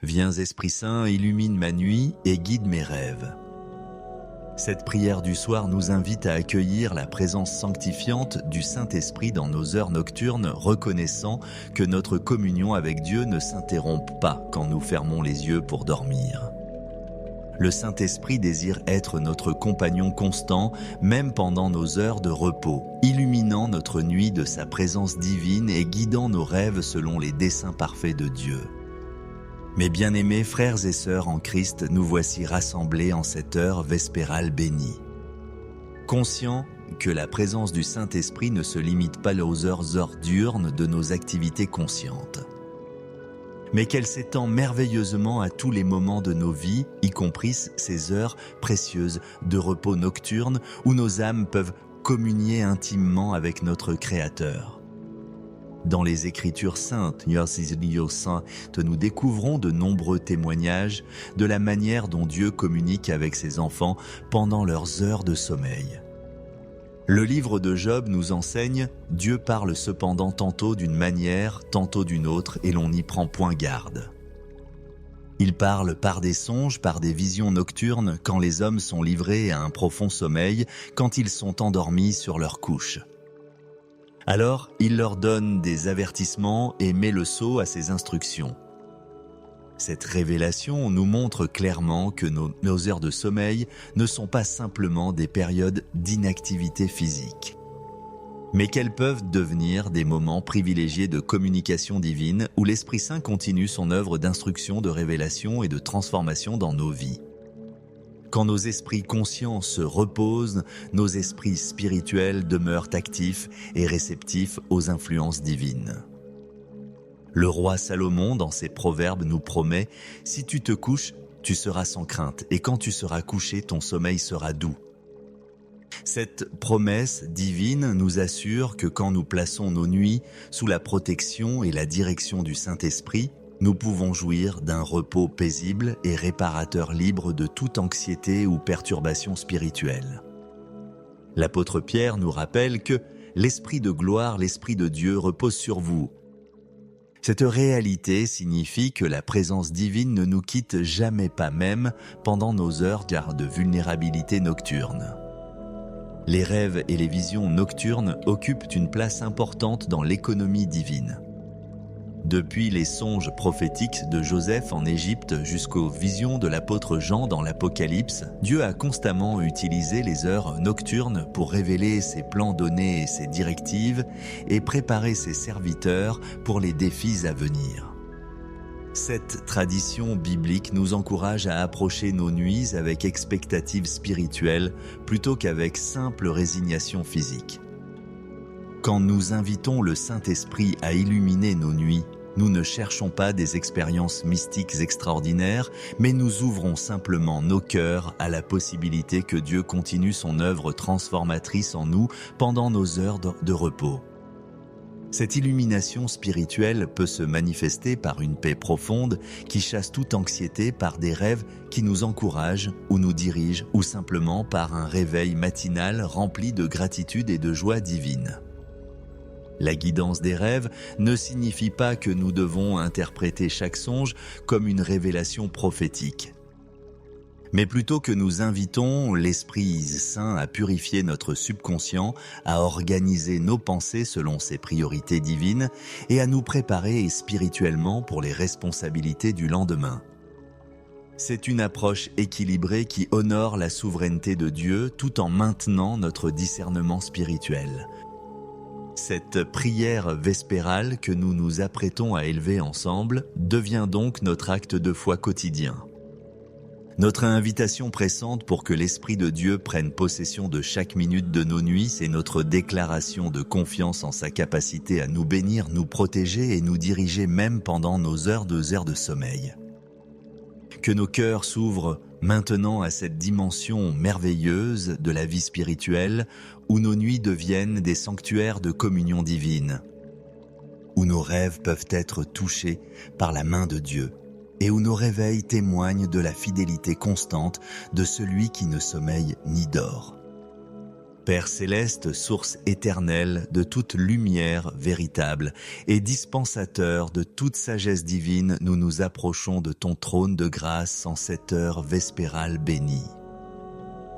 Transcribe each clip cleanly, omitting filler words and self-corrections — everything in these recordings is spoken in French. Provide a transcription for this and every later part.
Viens Esprit Saint, illumine ma nuit et guide mes rêves. Cette prière du soir nous invite à accueillir la présence sanctifiante du Saint-Esprit dans nos heures nocturnes, reconnaissant que notre communion avec Dieu ne s'interrompt pas quand nous fermons les yeux pour dormir. Le Saint-Esprit désire être notre compagnon constant, même pendant nos heures de repos, illuminant notre nuit de sa présence divine et guidant nos rêves selon les desseins parfaits de Dieu. Mes bien-aimés frères et sœurs en Christ, nous voici rassemblés en cette heure vespérale bénie. Conscients que la présence du Saint-Esprit ne se limite pas aux heures diurnes de nos activités conscientes, mais qu'elle s'étend merveilleusement à tous les moments de nos vies, y compris ces heures précieuses de repos nocturne où nos âmes peuvent communier intimement avec notre Créateur. Dans les Écritures saintes, nous découvrons de nombreux témoignages de la manière dont Dieu communique avec ses enfants pendant leurs heures de sommeil. Le livre de Job nous enseigne « Dieu parle cependant tantôt d'une manière, tantôt d'une autre, et l'on n'y prend point garde. » Il parle par des songes, par des visions nocturnes, quand les hommes sont livrés à un profond sommeil, quand ils sont endormis sur leur couche. Alors, il leur donne des avertissements et met le sceau à ses instructions. Cette révélation nous montre clairement que nos heures de sommeil ne sont pas simplement des périodes d'inactivité physique, mais qu'elles peuvent devenir des moments privilégiés de communication divine où l'Esprit Saint continue son œuvre d'instruction, de révélation et de transformation dans nos vies. Quand nos esprits conscients se reposent, nos esprits spirituels demeurent actifs et réceptifs aux influences divines. Le roi Salomon, dans ses proverbes, nous promet « Si tu te couches, tu seras sans crainte, et quand tu seras couché, ton sommeil sera doux. » Cette promesse divine nous assure que quand nous plaçons nos nuits sous la protection et la direction du Saint-Esprit, nous pouvons jouir d'un repos paisible et réparateur libre de toute anxiété ou perturbation spirituelle. L'apôtre Pierre nous rappelle que l'Esprit de gloire, l'Esprit de Dieu repose sur vous. Cette réalité signifie que la présence divine ne nous quitte jamais, pas même pendant nos heures de vulnérabilité nocturne. Les rêves et les visions nocturnes occupent une place importante dans l'économie divine. Depuis les songes prophétiques de Joseph en Égypte jusqu'aux visions de l'apôtre Jean dans l'Apocalypse, Dieu a constamment utilisé les heures nocturnes pour révéler ses plans donnés et ses directives et préparer ses serviteurs pour les défis à venir. Cette tradition biblique nous encourage à approcher nos nuits avec expectative spirituelle plutôt qu'avec simple résignation physique. Quand nous invitons le Saint-Esprit à illuminer nos nuits, nous ne cherchons pas des expériences mystiques extraordinaires, mais nous ouvrons simplement nos cœurs à la possibilité que Dieu continue son œuvre transformatrice en nous pendant nos heures de repos. Cette illumination spirituelle peut se manifester par une paix profonde qui chasse toute anxiété, par des rêves qui nous encouragent ou nous dirigent, ou simplement par un réveil matinal rempli de gratitude et de joie divine. La guidance des rêves ne signifie pas que nous devons interpréter chaque songe comme une révélation prophétique, mais plutôt que nous invitons l'Esprit Saint à purifier notre subconscient, à organiser nos pensées selon ses priorités divines et à nous préparer spirituellement pour les responsabilités du lendemain. C'est une approche équilibrée qui honore la souveraineté de Dieu tout en maintenant notre discernement spirituel. Cette prière vespérale que nous nous apprêtons à élever ensemble devient donc notre acte de foi quotidien. Notre invitation pressante pour que l'Esprit de Dieu prenne possession de chaque minute de nos nuits, c'est notre déclaration de confiance en sa capacité à nous bénir, nous protéger et nous diriger même pendant nos heures de sommeil. Que nos cœurs s'ouvrent maintenant à cette dimension merveilleuse de la vie spirituelle où nos nuits deviennent des sanctuaires de communion divine, où nos rêves peuvent être touchés par la main de Dieu et où nos réveils témoignent de la fidélité constante de celui qui ne sommeille ni dort. Père céleste, source éternelle de toute lumière véritable et dispensateur de toute sagesse divine, nous nous approchons de ton trône de grâce en cette heure vespérale bénie.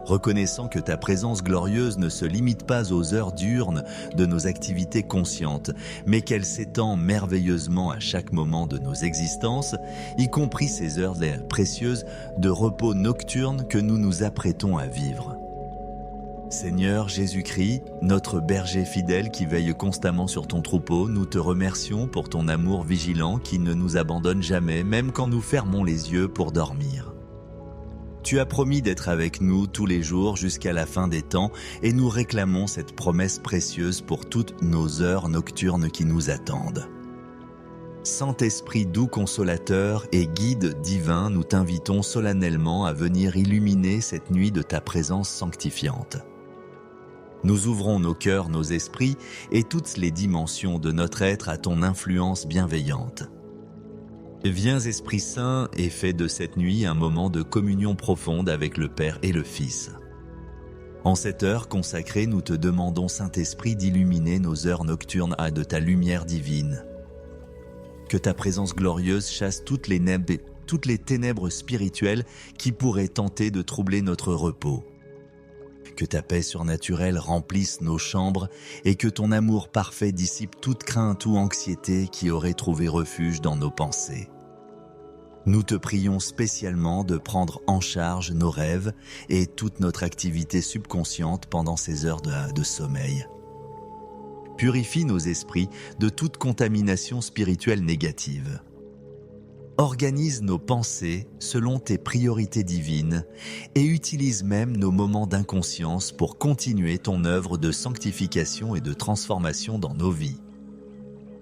Reconnaissant que ta présence glorieuse ne se limite pas aux heures diurnes de nos activités conscientes, mais qu'elle s'étend merveilleusement à chaque moment de nos existences, y compris ces heures précieuses de repos nocturne que nous nous apprêtons à vivre. Seigneur Jésus-Christ, notre berger fidèle qui veille constamment sur ton troupeau, nous te remercions pour ton amour vigilant qui ne nous abandonne jamais, même quand nous fermons les yeux pour dormir. Tu as promis d'être avec nous tous les jours jusqu'à la fin des temps et nous réclamons cette promesse précieuse pour toutes nos heures nocturnes qui nous attendent. Saint-Esprit doux consolateur et guide divin, nous t'invitons solennellement à venir illuminer cette nuit de ta présence sanctifiante. Nous ouvrons nos cœurs, nos esprits et toutes les dimensions de notre être à ton influence bienveillante. Viens Esprit Saint et fais de cette nuit un moment de communion profonde avec le Père et le Fils. En cette heure consacrée, nous te demandons Saint-Esprit d'illuminer nos heures nocturnes de ta lumière divine. Que ta présence glorieuse chasse toutes les ténèbres spirituelles qui pourraient tenter de troubler notre repos. Que ta paix surnaturelle remplisse nos chambres et que ton amour parfait dissipe toute crainte ou anxiété qui aurait trouvé refuge dans nos pensées. Nous te prions spécialement de prendre en charge nos rêves et toute notre activité subconsciente pendant ces heures de sommeil. Purifie nos esprits de toute contamination spirituelle négative. Organise nos pensées selon tes priorités divines et utilise même nos moments d'inconscience pour continuer ton œuvre de sanctification et de transformation dans nos vies.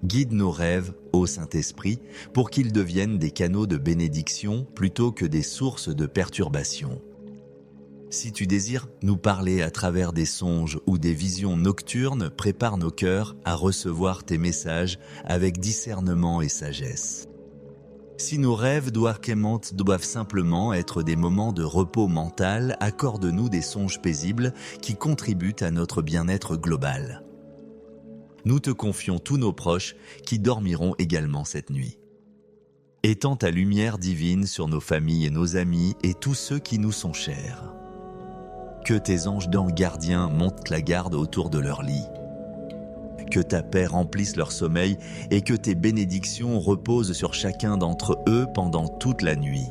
Guide nos rêves, ô Saint-Esprit, pour qu'ils deviennent des canaux de bénédiction plutôt que des sources de perturbation. Si tu désires nous parler à travers des songes ou des visions nocturnes, prépare nos cœurs à recevoir tes messages avec discernement et sagesse. Si nos rêves doivent simplement être des moments de repos mental, accorde-nous des songes paisibles qui contribuent à notre bien-être global. Nous te confions tous nos proches qui dormiront également cette nuit. Étends ta lumière divine sur nos familles et nos amis et tous ceux qui nous sont chers. Que tes anges gardiens montent la garde autour de leur lit. Que ta paix remplisse leur sommeil et que tes bénédictions reposent sur chacun d'entre eux pendant toute la nuit.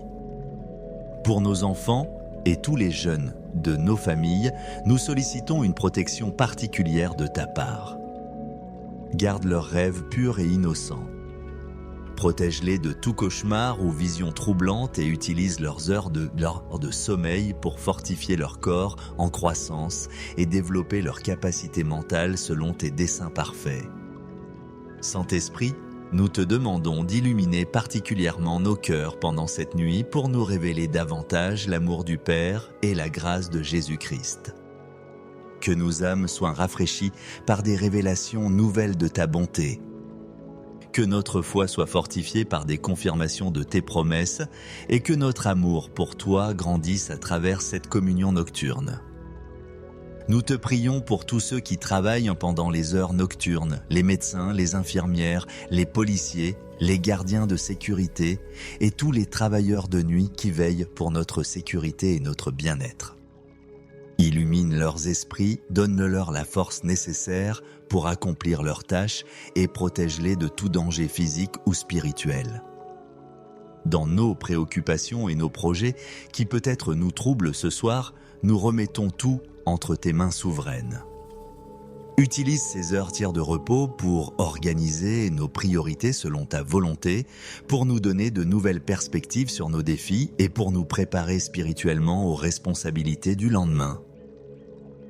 Pour nos enfants et tous les jeunes de nos familles, nous sollicitons une protection particulière de ta part. Garde leurs rêves purs et innocents. Protège-les de tout cauchemar ou vision troublante et utilise leurs heures de sommeil pour fortifier leur corps en croissance et développer leur capacité mentale selon tes desseins parfaits. Saint-Esprit, nous te demandons d'illuminer particulièrement nos cœurs pendant cette nuit pour nous révéler davantage l'amour du Père et la grâce de Jésus-Christ. Que nos âmes soient rafraîchies par des révélations nouvelles de ta bonté. Que notre foi soit fortifiée par des confirmations de tes promesses et que notre amour pour toi grandisse à travers cette communion nocturne. Nous te prions pour tous ceux qui travaillent pendant les heures nocturnes, les médecins, les infirmières, les policiers, les gardiens de sécurité et tous les travailleurs de nuit qui veillent pour notre sécurité et notre bien-être. Illumine leurs esprits, donne-leur la force nécessaire pour accomplir leurs tâches et protège-les de tout danger physique ou spirituel. Dans nos préoccupations et nos projets qui peut-être nous troublent ce soir, nous remettons tout entre tes mains souveraines. Utilise ces heures de repos pour organiser nos priorités selon ta volonté, pour nous donner de nouvelles perspectives sur nos défis et pour nous préparer spirituellement aux responsabilités du lendemain.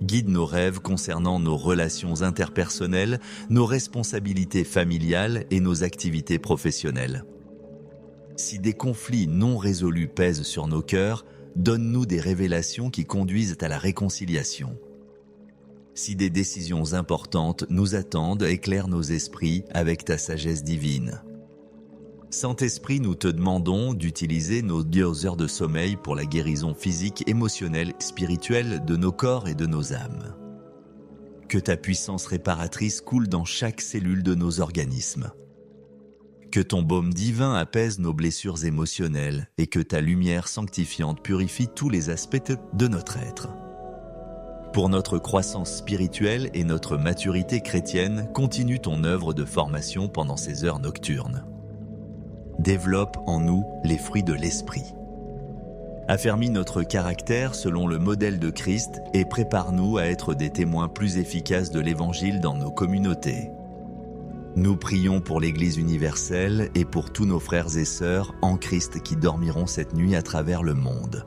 Guide nos rêves concernant nos relations interpersonnelles, nos responsabilités familiales et nos activités professionnelles. Si des conflits non résolus pèsent sur nos cœurs, donne-nous des révélations qui conduisent à la réconciliation. Si des décisions importantes nous attendent, éclaire nos esprits avec ta sagesse divine. Saint-Esprit, nous te demandons d'utiliser nos 2 heures de sommeil pour la guérison physique, émotionnelle, spirituelle de nos corps et de nos âmes. Que ta puissance réparatrice coule dans chaque cellule de nos organismes. Que ton baume divin apaise nos blessures émotionnelles et que ta lumière sanctifiante purifie tous les aspects de notre être. Pour notre croissance spirituelle et notre maturité chrétienne, continue ton œuvre de formation pendant ces heures nocturnes. Développe en nous les fruits de l'esprit. Affermis notre caractère selon le modèle de Christ et prépare-nous à être des témoins plus efficaces de l'Évangile dans nos communautés. Nous prions pour l'Église universelle et pour tous nos frères et sœurs en Christ qui dormiront cette nuit à travers le monde.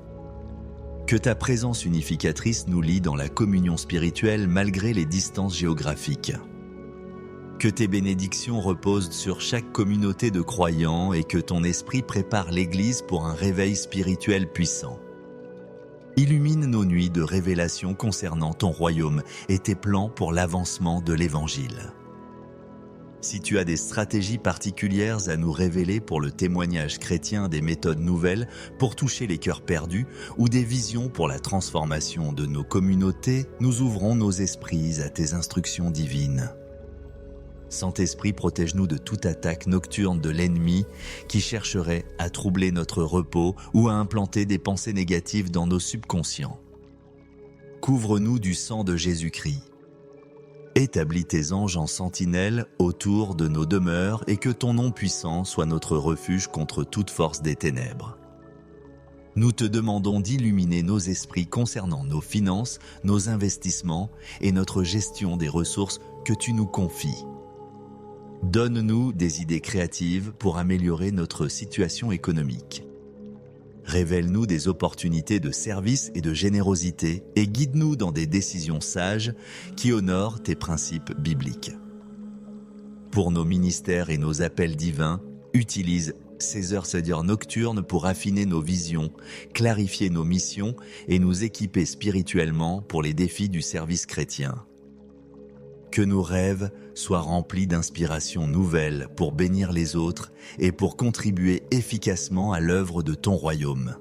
Que ta présence unificatrice nous lie dans la communion spirituelle malgré les distances géographiques. Que tes bénédictions reposent sur chaque communauté de croyants et que ton esprit prépare l'Église pour un réveil spirituel puissant. Illumine nos nuits de révélation concernant ton royaume et tes plans pour l'avancement de l'Évangile. Si tu as des stratégies particulières à nous révéler pour le témoignage chrétien des méthodes nouvelles pour toucher les cœurs perdus ou des visions pour la transformation de nos communautés, nous ouvrons nos esprits à tes instructions divines. Saint-Esprit, protège-nous de toute attaque nocturne de l'ennemi qui chercherait à troubler notre repos ou à implanter des pensées négatives dans nos subconscients. Couvre-nous du sang de Jésus-Christ. Établis tes anges en sentinelle autour de nos demeures et que ton nom puissant soit notre refuge contre toute force des ténèbres. Nous te demandons d'illuminer nos esprits concernant nos finances, nos investissements et notre gestion des ressources que tu nous confies. Donne-nous des idées créatives pour améliorer notre situation économique. Révèle-nous des opportunités de service et de générosité et guide-nous dans des décisions sages qui honorent tes principes bibliques. Pour nos ministères et nos appels divins, utilise ces heures Seigneur nocturnes pour affiner nos visions, clarifier nos missions et nous équiper spirituellement pour les défis du service chrétien. Que nos rêves soient remplis d'inspiration nouvelle pour bénir les autres et pour contribuer efficacement à l'œuvre de ton royaume.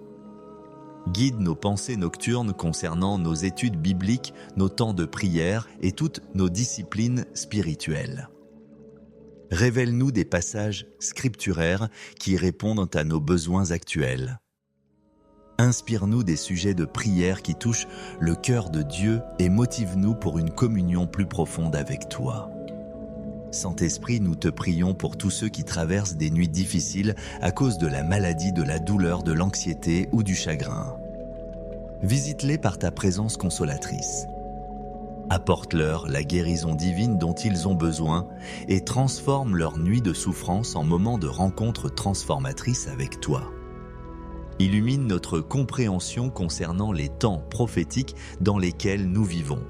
Guide nos pensées nocturnes concernant nos études bibliques, nos temps de prière et toutes nos disciplines spirituelles. Révèle-nous des passages scripturaires qui répondent à nos besoins actuels. Inspire-nous des sujets de prière qui touchent le cœur de Dieu et motive-nous pour une communion plus profonde avec toi. Saint-Esprit, nous te prions pour tous ceux qui traversent des nuits difficiles à cause de la maladie, de la douleur, de l'anxiété ou du chagrin. Visite-les par ta présence consolatrice. Apporte-leur la guérison divine dont ils ont besoin et transforme leur nuit de souffrance en moments de rencontre transformatrice avec toi. Illumine notre compréhension concernant les temps prophétiques dans lesquels nous vivons.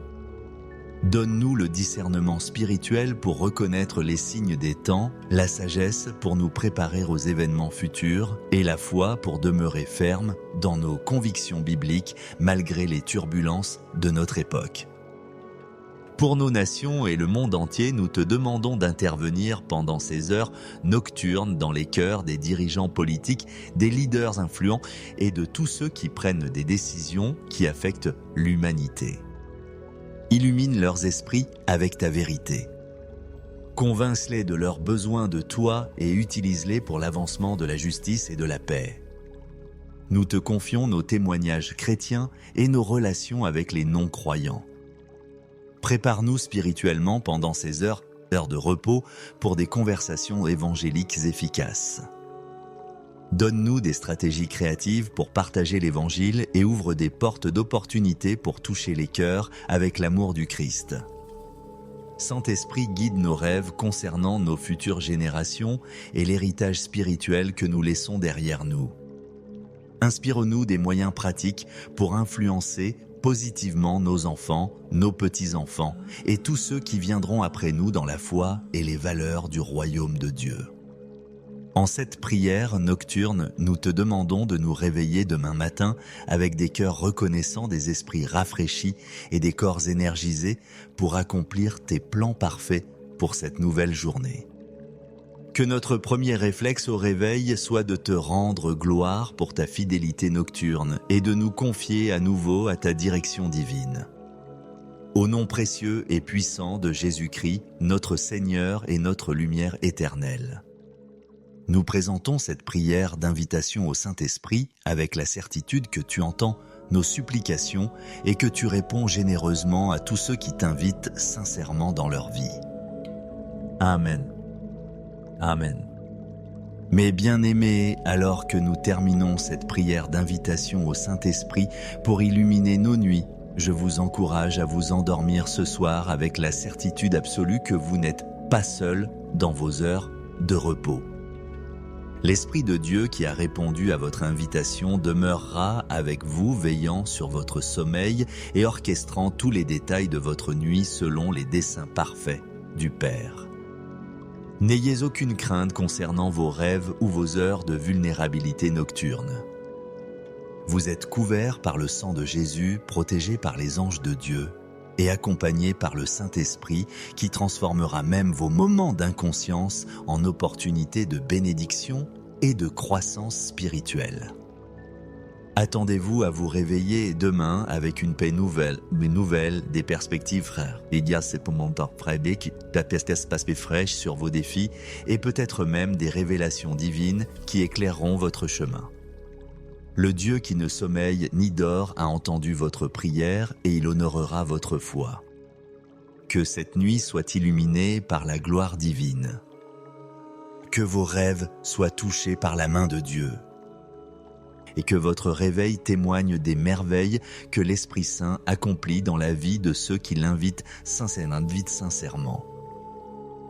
Donne-nous le discernement spirituel pour reconnaître les signes des temps, la sagesse pour nous préparer aux événements futurs et la foi pour demeurer ferme dans nos convictions bibliques malgré les turbulences de notre époque. Pour nos nations et le monde entier, nous te demandons d'intervenir pendant ces heures nocturnes dans les cœurs des dirigeants politiques, des leaders influents et de tous ceux qui prennent des décisions qui affectent l'humanité. Illumine leurs esprits avec ta vérité. Convince-les de leurs besoins de toi et utilise-les pour l'avancement de la justice et de la paix. Nous te confions nos témoignages chrétiens et nos relations avec les non-croyants. Prépare-nous spirituellement pendant ces heures de repos pour des conversations évangéliques efficaces. Donne-nous des stratégies créatives pour partager l'Évangile et ouvre des portes d'opportunités pour toucher les cœurs avec l'amour du Christ. Saint-Esprit, guide nos rêves concernant nos futures générations et l'héritage spirituel que nous laissons derrière nous. Inspire-nous des moyens pratiques pour influencer positivement nos enfants, nos petits-enfants et tous ceux qui viendront après nous dans la foi et les valeurs du royaume de Dieu. En cette prière nocturne, nous te demandons de nous réveiller demain matin avec des cœurs reconnaissants, des esprits rafraîchis et des corps énergisés pour accomplir tes plans parfaits pour cette nouvelle journée. Que notre premier réflexe au réveil soit de te rendre gloire pour ta fidélité nocturne et de nous confier à nouveau à ta direction divine. Au nom précieux et puissant de Jésus-Christ, notre Seigneur et notre lumière éternelle. Nous présentons cette prière d'invitation au Saint-Esprit avec la certitude que tu entends nos supplications et que tu réponds généreusement à tous ceux qui t'invitent sincèrement dans leur vie. Amen. Amen. Mes bien-aimés, alors que nous terminons cette prière d'invitation au Saint-Esprit pour illuminer nos nuits, je vous encourage à vous endormir ce soir avec la certitude absolue que vous n'êtes pas seul dans vos heures de repos. L'Esprit de Dieu qui a répondu à votre invitation demeurera avec vous, veillant sur votre sommeil et orchestrant tous les détails de votre nuit selon les desseins parfaits du Père. N'ayez aucune crainte concernant vos rêves ou vos heures de vulnérabilité nocturne. Vous êtes couverts par le sang de Jésus, protégés par les anges de Dieu et accompagnés par le Saint-Esprit qui transformera même vos moments d'inconscience en opportunités de bénédiction et de croissance spirituelle. Attendez-vous à vous réveiller demain avec une paix nouvelle, des perspectives frères. Il y a ces moments fraîches sur vos défis et peut-être même des révélations divines qui éclaireront votre chemin. Le Dieu qui ne sommeille ni dort a entendu votre prière et il honorera votre foi. Que cette nuit soit illuminée par la gloire divine. Que vos rêves soient touchés par la main de Dieu. Et que votre réveil témoigne des merveilles que l'Esprit Saint accomplit dans la vie de ceux qui l'invitent sincèrement.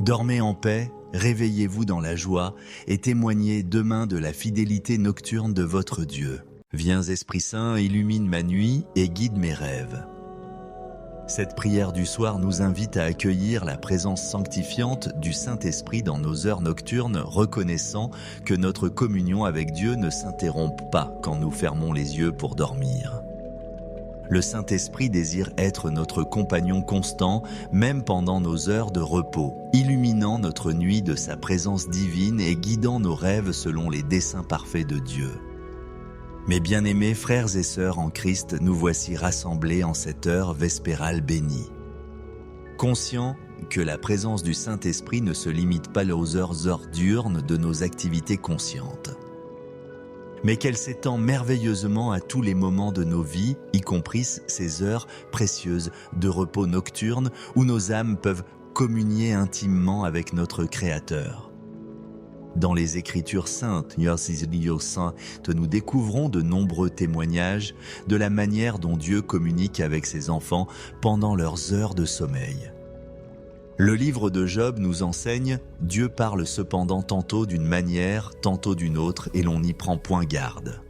Dormez en paix, réveillez-vous dans la joie et témoignez demain de la fidélité nocturne de votre Dieu. Viens Esprit Saint, illumine ma nuit et guide mes rêves. Cette prière du soir nous invite à accueillir la présence sanctifiante du Saint-Esprit dans nos heures nocturnes, reconnaissant que notre communion avec Dieu ne s'interrompt pas quand nous fermons les yeux pour dormir. Le Saint-Esprit désire être notre compagnon constant, même pendant nos heures de repos, illuminant notre nuit de sa présence divine et guidant nos rêves selon les desseins parfaits de Dieu. Mes bien-aimés frères et sœurs en Christ, nous voici rassemblés en cette heure vespérale bénie. Conscients que la présence du Saint-Esprit ne se limite pas aux heures diurnes de nos activités conscientes, mais qu'elle s'étend merveilleusement à tous les moments de nos vies, y compris ces heures précieuses de repos nocturne où nos âmes peuvent communier intimement avec notre Créateur. Dans les Écritures saintes, nous découvrons de nombreux témoignages de la manière dont Dieu communique avec ses enfants pendant leurs heures de sommeil. Le livre de Job nous enseigne « Dieu parle cependant tantôt d'une manière, tantôt d'une autre, et l'on n'y prend point garde. »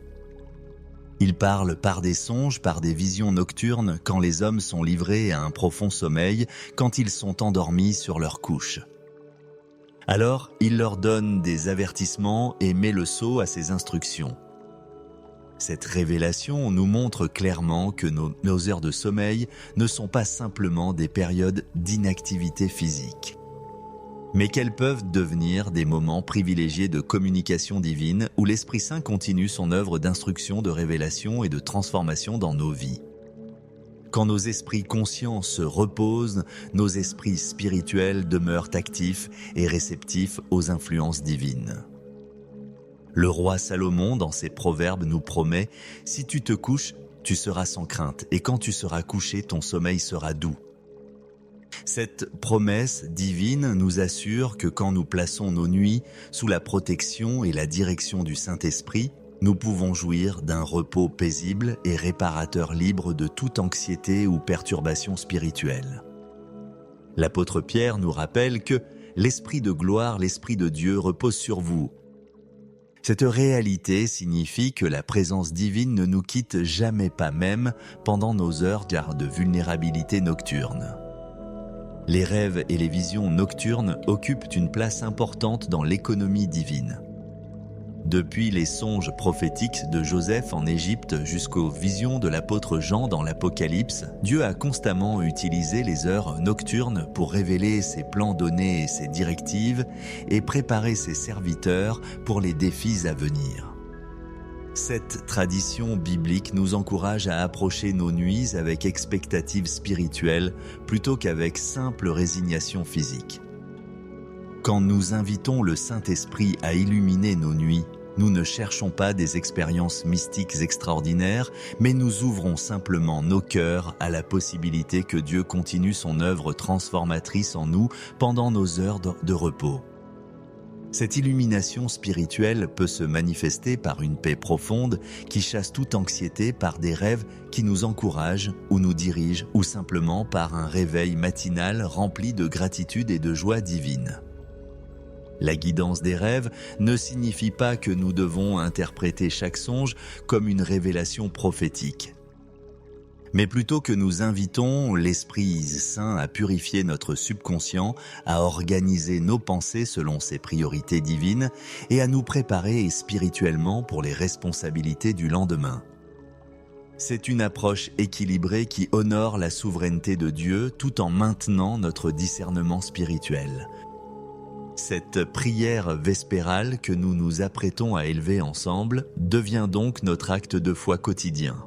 Il parle par des songes, par des visions nocturnes, quand les hommes sont livrés à un profond sommeil, quand ils sont endormis sur leur couche. Alors, il leur donne des avertissements et met le sceau à ses instructions. Cette révélation nous montre clairement que nos heures de sommeil ne sont pas simplement des périodes d'inactivité physique, mais qu'elles peuvent devenir des moments privilégiés de communication divine où l'Esprit Saint continue son œuvre d'instruction, de révélation et de transformation dans nos vies. Quand nos esprits conscients se reposent, nos esprits spirituels demeurent actifs et réceptifs aux influences divines. Le roi Salomon, dans ses proverbes, nous promet « Si tu te couches, tu seras sans crainte, et quand tu seras couché, ton sommeil sera doux. » Cette promesse divine nous assure que quand nous plaçons nos nuits sous la protection et la direction du Saint-Esprit, nous pouvons jouir d'un repos paisible et réparateur libre de toute anxiété ou perturbation spirituelle. L'apôtre Pierre nous rappelle que l'Esprit de gloire, l'Esprit de Dieu repose sur vous. Cette réalité signifie que la présence divine ne nous quitte jamais, pas même pendant nos heures de vulnérabilité nocturne. Les rêves et les visions nocturnes occupent une place importante dans l'économie divine. Depuis les songes prophétiques de Joseph en Égypte jusqu'aux visions de l'apôtre Jean dans l'Apocalypse, Dieu a constamment utilisé les heures nocturnes pour révéler ses plans donnés et ses directives et préparer ses serviteurs pour les défis à venir. Cette tradition biblique nous encourage à approcher nos nuits avec expectative spirituelle plutôt qu'avec simple résignation physique. Quand nous invitons le Saint-Esprit à illuminer nos nuits, nous ne cherchons pas des expériences mystiques extraordinaires, mais nous ouvrons simplement nos cœurs à la possibilité que Dieu continue son œuvre transformatrice en nous pendant nos heures de repos. Cette illumination spirituelle peut se manifester par une paix profonde qui chasse toute anxiété, par des rêves qui nous encouragent ou nous dirigent, ou simplement par un réveil matinal rempli de gratitude et de joie divine. La guidance des rêves ne signifie pas que nous devons interpréter chaque songe comme une révélation prophétique, mais plutôt que nous invitons l'Esprit Saint à purifier notre subconscient, à organiser nos pensées selon ses priorités divines et à nous préparer spirituellement pour les responsabilités du lendemain. C'est une approche équilibrée qui honore la souveraineté de Dieu tout en maintenant notre discernement spirituel. Cette prière vespérale que nous nous apprêtons à élever ensemble devient donc notre acte de foi quotidien.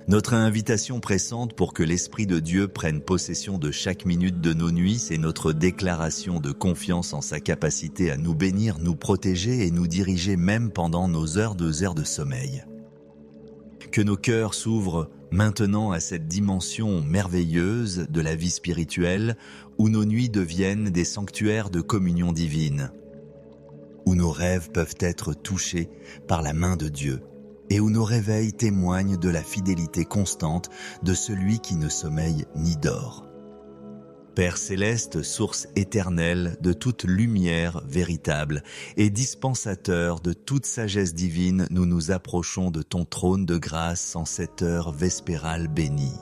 Notre invitation pressante pour que l'Esprit de Dieu prenne possession de chaque minute de nos nuits, c'est notre déclaration de confiance en sa capacité à nous bénir, nous protéger et nous diriger même pendant nos heures de sommeil. Que nos cœurs s'ouvrent maintenant à cette dimension merveilleuse de la vie spirituelle où nos nuits deviennent des sanctuaires de communion divine, où nos rêves peuvent être touchés par la main de Dieu et où nos réveils témoignent de la fidélité constante de celui qui ne sommeille ni dort. Père céleste, source éternelle de toute lumière véritable et dispensateur de toute sagesse divine, nous nous approchons de ton trône de grâce en cette heure vespérale bénie.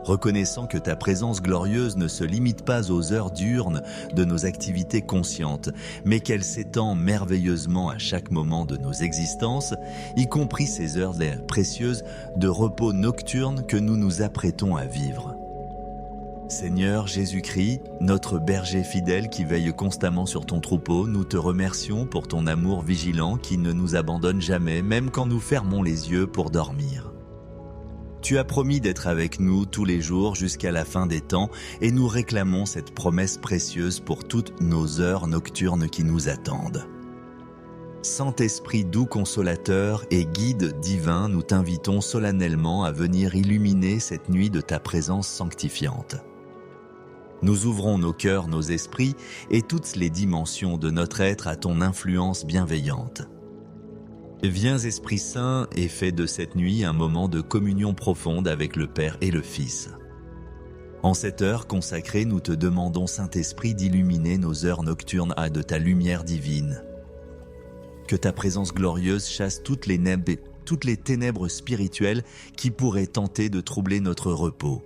Reconnaissant que ta présence glorieuse ne se limite pas aux heures diurnes de nos activités conscientes, mais qu'elle s'étend merveilleusement à chaque moment de nos existences, y compris ces heures précieuses de repos nocturne que nous nous apprêtons à vivre. Seigneur Jésus-Christ, notre berger fidèle qui veille constamment sur ton troupeau, nous te remercions pour ton amour vigilant qui ne nous abandonne jamais, même quand nous fermons les yeux pour dormir. Tu as promis d'être avec nous tous les jours jusqu'à la fin des temps et nous réclamons cette promesse précieuse pour toutes nos heures nocturnes qui nous attendent. Saint-Esprit doux consolateur et guide divin, nous t'invitons solennellement à venir illuminer cette nuit de ta présence sanctifiante. Nous ouvrons nos cœurs, nos esprits et toutes les dimensions de notre être à ton influence bienveillante. Viens Esprit Saint et fais de cette nuit un moment de communion profonde avec le Père et le Fils. En cette heure consacrée, nous te demandons Saint-Esprit d'illuminer nos heures nocturnes de ta lumière divine. Que ta présence glorieuse chasse toutes les ténèbres spirituelles qui pourraient tenter de troubler notre repos.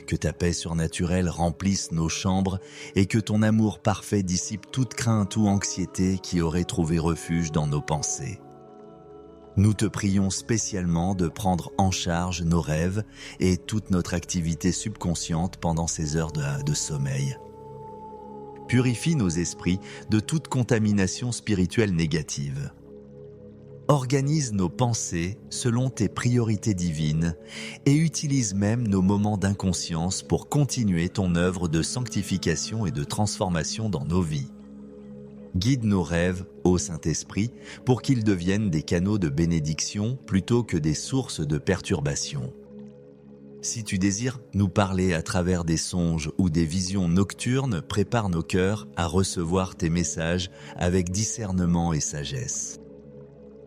Que ta paix surnaturelle remplisse nos chambres et que ton amour parfait dissipe toute crainte ou anxiété qui aurait trouvé refuge dans nos pensées. Nous te prions spécialement de prendre en charge nos rêves et toute notre activité subconsciente pendant ces heures de sommeil. Purifie nos esprits de toute contamination spirituelle négative. Organise nos pensées selon tes priorités divines et utilise même nos moments d'inconscience pour continuer ton œuvre de sanctification et de transformation dans nos vies. Guide nos rêves, ô Saint-Esprit, pour qu'ils deviennent des canaux de bénédiction plutôt que des sources de perturbation. Si tu désires nous parler à travers des songes ou des visions nocturnes, prépare nos cœurs à recevoir tes messages avec discernement et sagesse.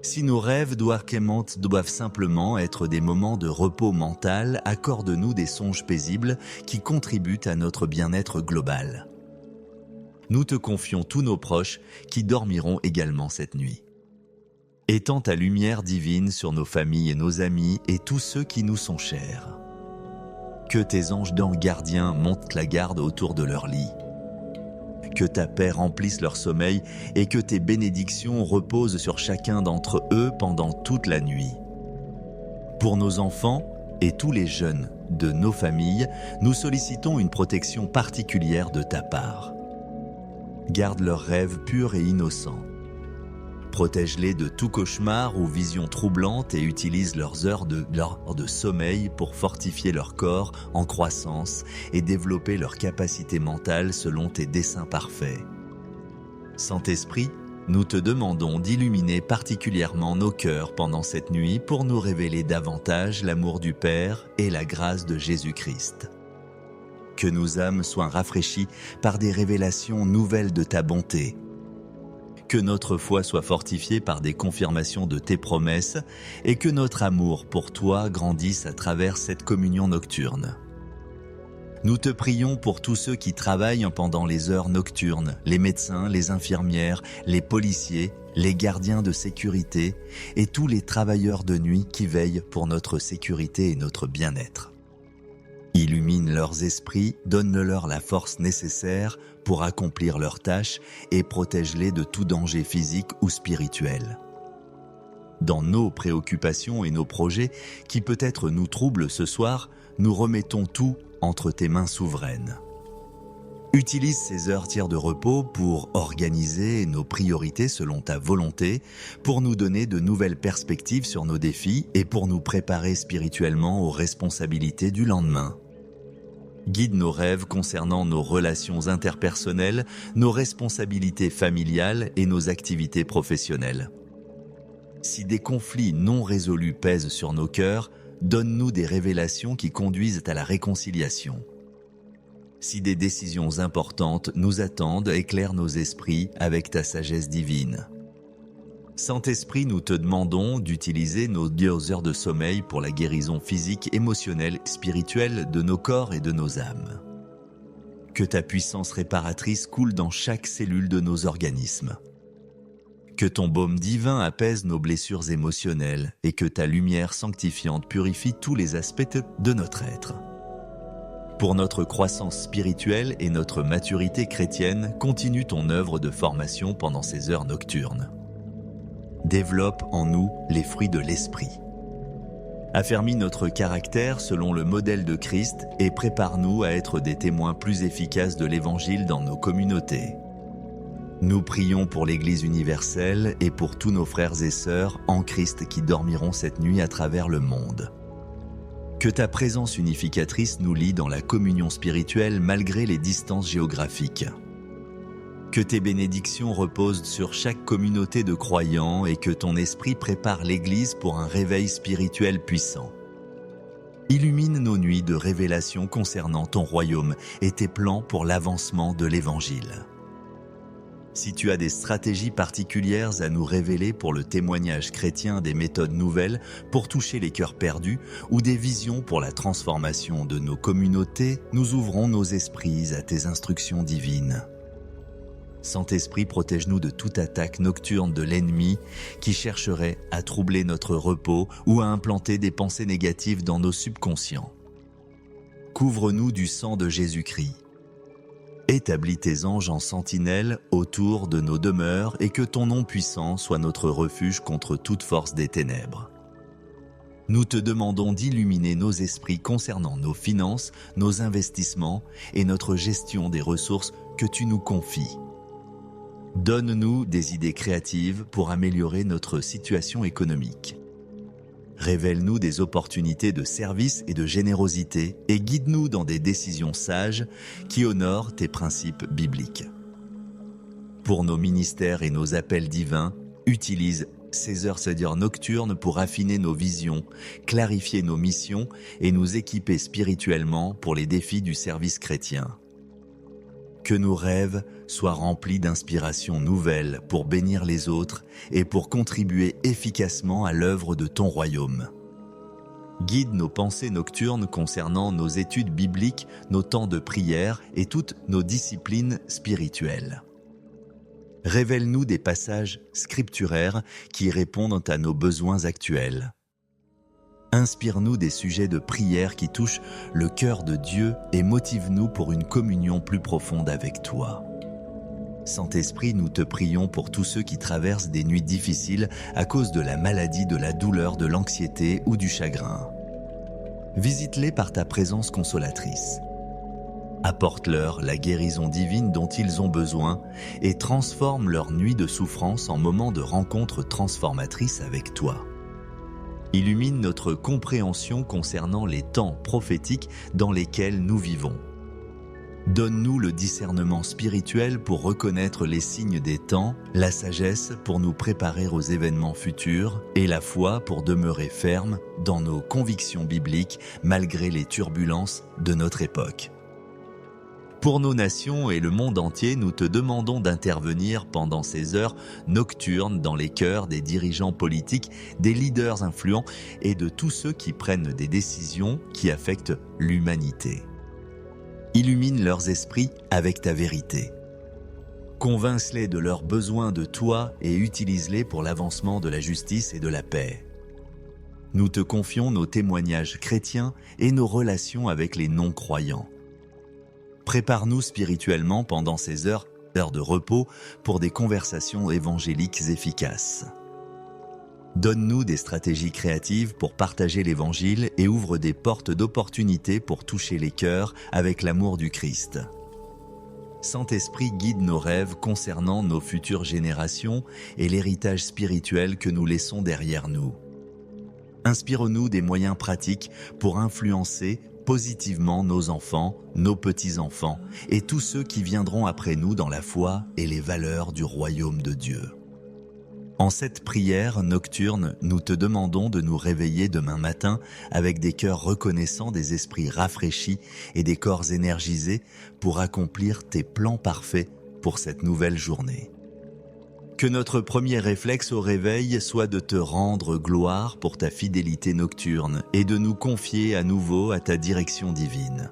Si nos rêves doivent simplement être des moments de repos mental, accorde-nous des songes paisibles qui contribuent à notre bien-être global. Nous te confions tous nos proches qui dormiront également cette nuit. Étends ta lumière divine sur nos familles et nos amis et tous ceux qui nous sont chers. Que tes anges gardiens montent la garde autour de leur lit. Que ta paix remplisse leur sommeil et que tes bénédictions reposent sur chacun d'entre eux pendant toute la nuit. Pour nos enfants et tous les jeunes de nos familles, nous sollicitons une protection particulière de ta part. Garde leurs rêves purs et innocents. Protège-les de tout cauchemar ou vision troublante et utilise leurs heures de sommeil pour fortifier leur corps en croissance et développer leur capacité mentale selon tes desseins parfaits. Saint-Esprit, nous te demandons d'illuminer particulièrement nos cœurs pendant cette nuit pour nous révéler davantage l'amour du Père et la grâce de Jésus-Christ. Que nos âmes soient rafraîchies par des révélations nouvelles de ta bonté. Que notre foi soit fortifiée par des confirmations de tes promesses et que notre amour pour toi grandisse à travers cette communion nocturne. Nous te prions pour tous ceux qui travaillent pendant les heures nocturnes, les médecins, les infirmières, les policiers, les gardiens de sécurité et tous les travailleurs de nuit qui veillent pour notre sécurité et notre bien-être. Illumine leurs esprits, donne-leur la force nécessaire pour accomplir leurs tâches et protège-les de tout danger physique ou spirituel. Dans nos préoccupations et nos projets qui peut-être nous troublent ce soir, nous remettons tout entre tes mains souveraines. Utilise ces heures tiers de repos pour organiser nos priorités selon ta volonté, pour nous donner de nouvelles perspectives sur nos défis et pour nous préparer spirituellement aux responsabilités du lendemain. Guide nos rêves concernant nos relations interpersonnelles, nos responsabilités familiales et nos activités professionnelles. Si des conflits non résolus pèsent sur nos cœurs, donne-nous des révélations qui conduisent à la réconciliation. Si des décisions importantes nous attendent, éclaire nos esprits avec ta sagesse divine. Saint-Esprit, nous te demandons d'utiliser nos 2 heures de sommeil pour la guérison physique, émotionnelle, spirituelle de nos corps et de nos âmes. Que ta puissance réparatrice coule dans chaque cellule de nos organismes. Que ton baume divin apaise nos blessures émotionnelles et que ta lumière sanctifiante purifie tous les aspects de notre être. Pour notre croissance spirituelle et notre maturité chrétienne, continue ton œuvre de formation pendant ces heures nocturnes. Développe en nous les fruits de l'esprit. Affermis notre caractère selon le modèle de Christ et prépare-nous à être des témoins plus efficaces de l'Évangile dans nos communautés. Nous prions pour l'Église universelle et pour tous nos frères et sœurs en Christ qui dormiront cette nuit à travers le monde. Que ta présence unificatrice nous lie dans la communion spirituelle malgré les distances géographiques. Que tes bénédictions reposent sur chaque communauté de croyants et que ton esprit prépare l'Église pour un réveil spirituel puissant. Illumine nos nuits de révélations concernant ton royaume et tes plans pour l'avancement de l'Évangile. Si tu as des stratégies particulières à nous révéler pour le témoignage chrétien, des méthodes nouvelles pour toucher les cœurs perdus ou des visions pour la transformation de nos communautés, nous ouvrons nos esprits à tes instructions divines. Saint-Esprit, protège-nous de toute attaque nocturne de l'ennemi qui chercherait à troubler notre repos ou à implanter des pensées négatives dans nos subconscients. Couvre-nous du sang de Jésus-Christ. Établis tes anges en sentinelle autour de nos demeures et que ton nom puissant soit notre refuge contre toute force des ténèbres. Nous te demandons d'illuminer nos esprits concernant nos finances, nos investissements et notre gestion des ressources que tu nous confies. Donne-nous des idées créatives pour améliorer notre situation économique. Révèle-nous des opportunités de service et de générosité et guide-nous dans des décisions sages qui honorent tes principes bibliques. Pour nos ministères et nos appels divins, utilise ces heures nocturnes pour affiner nos visions, clarifier nos missions et nous équiper spirituellement pour les défis du service chrétien. Que nos rêves soient remplis d'inspiration nouvelle pour bénir les autres et pour contribuer efficacement à l'œuvre de ton royaume. Guide nos pensées nocturnes concernant nos études bibliques, nos temps de prière et toutes nos disciplines spirituelles. Révèle-nous des passages scripturaires qui répondent à nos besoins actuels. Inspire-nous des sujets de prière qui touchent le cœur de Dieu et motive-nous pour une communion plus profonde avec toi. Saint-Esprit, nous te prions pour tous ceux qui traversent des nuits difficiles à cause de la maladie, de la douleur, de l'anxiété ou du chagrin. Visite-les par ta présence consolatrice. Apporte-leur la guérison divine dont ils ont besoin et transforme leur nuit de souffrance en moment de rencontre transformatrice avec toi. Illumine notre compréhension concernant les temps prophétiques dans lesquels nous vivons. Donne-nous le discernement spirituel pour reconnaître les signes des temps, la sagesse pour nous préparer aux événements futurs et la foi pour demeurer ferme dans nos convictions bibliques malgré les turbulences de notre époque. Pour nos nations et le monde entier, nous te demandons d'intervenir pendant ces heures nocturnes dans les cœurs des dirigeants politiques, des leaders influents et de tous ceux qui prennent des décisions qui affectent l'humanité. Illumine leurs esprits avec ta vérité. Convince-les de leurs besoins de toi et utilise-les pour l'avancement de la justice et de la paix. Nous te confions nos témoignages chrétiens et nos relations avec les non-croyants. Prépare-nous spirituellement pendant ces heures de repos pour des conversations évangéliques efficaces. Donne-nous des stratégies créatives pour partager l'Évangile et ouvre des portes d'opportunités pour toucher les cœurs avec l'amour du Christ. Saint-Esprit guide nos rêves concernant nos futures générations et l'héritage spirituel que nous laissons derrière nous. Inspire-nous des moyens pratiques pour influencer positivement nos enfants, nos petits-enfants et tous ceux qui viendront après nous dans la foi et les valeurs du royaume de Dieu. En cette prière nocturne, nous te demandons de nous réveiller demain matin avec des cœurs reconnaissants, des esprits rafraîchis et des corps énergisés pour accomplir tes plans parfaits pour cette nouvelle journée. Que notre premier réflexe au réveil soit de te rendre gloire pour ta fidélité nocturne et de nous confier à nouveau à ta direction divine.